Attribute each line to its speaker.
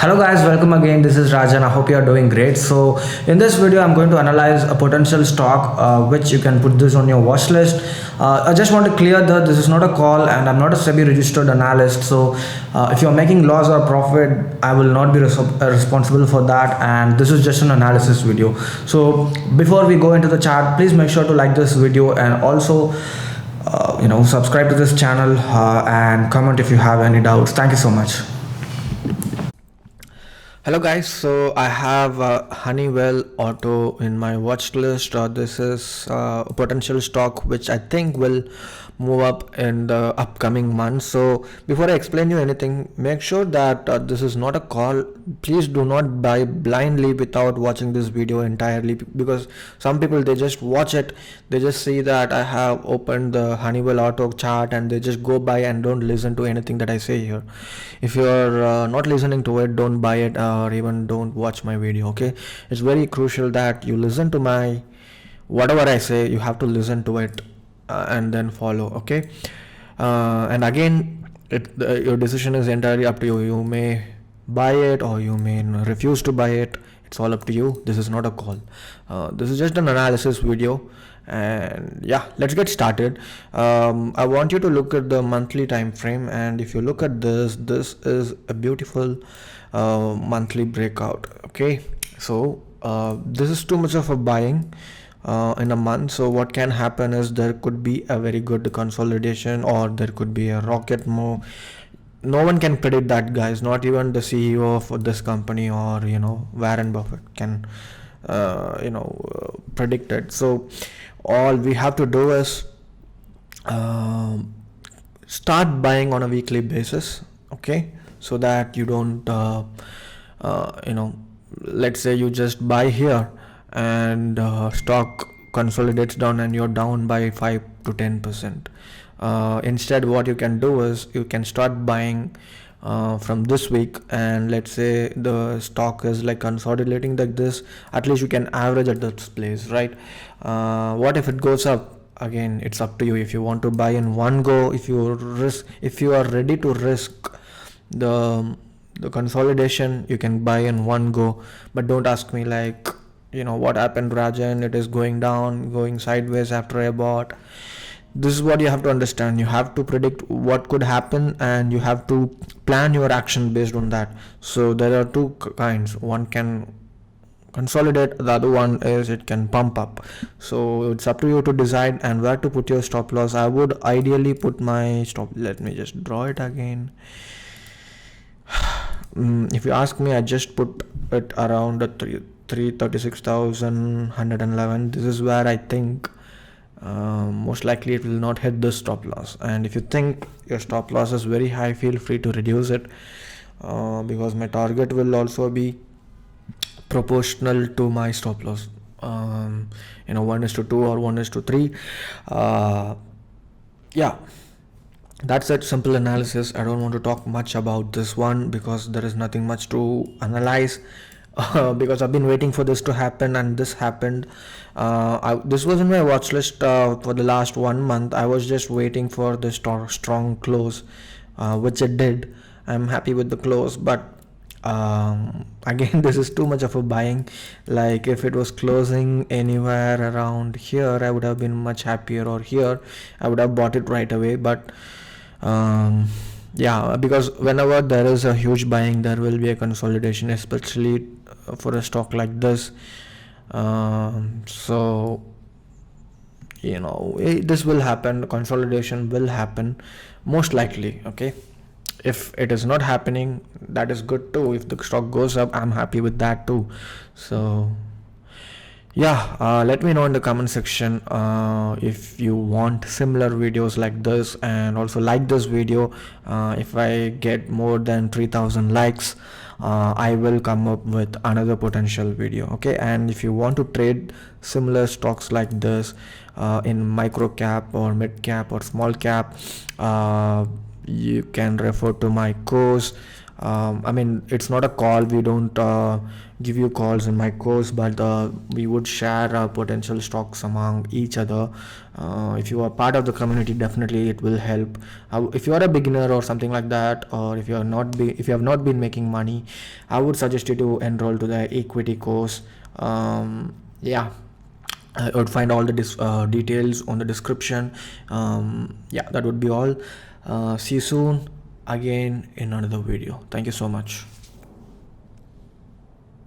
Speaker 1: Hello guys, welcome again. This is Rajan. I hope you are doing great. So in this video, I'm going to analyze a potential stock which you can put this on your watch list. I just want to clear that this is not a call and I'm not a SEBI registered analyst. So if you're making loss or profit, I will not be responsible for that. And this is just an analysis video. So before we go into the chart, please make sure to like this video and also subscribe to this channel and comment if you have any doubts. Thank you so much. Hello guys, so I have Honeywell Auto in my watch list. This is a potential stock which I think will move up in the upcoming months. So before I explain you anything, make sure that this is not a call. Please do not buy blindly without watching this video entirely, because some people, they just watch it, they just see that I have opened the Honeywell Auto chart and they just go by and don't listen to anything that I say here. If you're not listening to it, don't buy it or even don't watch my video. Okay, it's very crucial that you listen to my whatever I say. You have to listen to it and then follow. Okay, and again, your decision is entirely up to you. You may buy it or you may refuse to buy it. It's all up to you. This is not a call. This is just an analysis video. And yeah, let's get started. I want you to look at the monthly time frame, and if you look at this is a beautiful monthly breakout. Okay, so this is too much of a buying in a month. So what can happen is there could be a very good consolidation, or there could be a rocket move. No one can predict that, guys. Not even the CEO of this company or Warren Buffett can predict it. So all we have to do is start buying on a weekly basis. Okay, so that you don't let's say you just buy here and stock consolidates down and you're down by 5 to 10%. Instead, what you can do is you can start buying from this week, and let's say the stock is like consolidating like this. At least you can average at this place, right? What if it goes up? Again, it's up to you. If you want to buy in one go, if you are ready to risk the consolidation, you can buy in one go. But don't ask me like, what happened, Rajan? It is going down, going sideways after I bought. This is what you have to understand. You have to predict what could happen and you have to plan your action based on that. So there are two kinds. One can consolidate, the other one is it can pump up. So it's up to you to decide and where to put your stop loss. I would ideally put my stop, let me just draw it again. If you ask me, I just put it around the 336,111. This is where I think most likely it will not hit the stop loss. And if you think your stop loss is very high, feel free to reduce it, because my target will also be proportional to my stop loss. 1:2 or 1:3. Yeah, that's it. Simple analysis. I don't want to talk much about this one because there is nothing much to analyze. Because I've been waiting for this to happen, and this happened. This was in my watch list for the last 1 month. I was just waiting for the strong close, which it did. I'm happy with the close, but again, this is too much of a buying. Like if it was closing anywhere around here, I would have been much happier, or here I would have bought it right away. But yeah, because whenever there is a huge buying, there will be a consolidation, especially for a stock like this. So this will happen. Consolidation will happen most likely. Okay, if it is not happening, that is good too. If the stock goes up, I'm happy with that too. So yeah, let me know in the comment section if you want similar videos like this, and also like this video. If I get more than 3,000 likes, I will come up with another potential video. Okay, and if you want to trade similar stocks like this in micro cap or mid cap or small cap, you can refer to my course. I mean, it's not a call. We don't give you calls in my course, but we would share our potential stocks among each other. If you are part of the community, definitely it will help. If you are a beginner or something like that, or if you have not been making money, I would suggest you to enroll to the equity course. Yeah, I would find all the details on the description. Yeah, that would be all. See you soon again in another video. Thank you so much.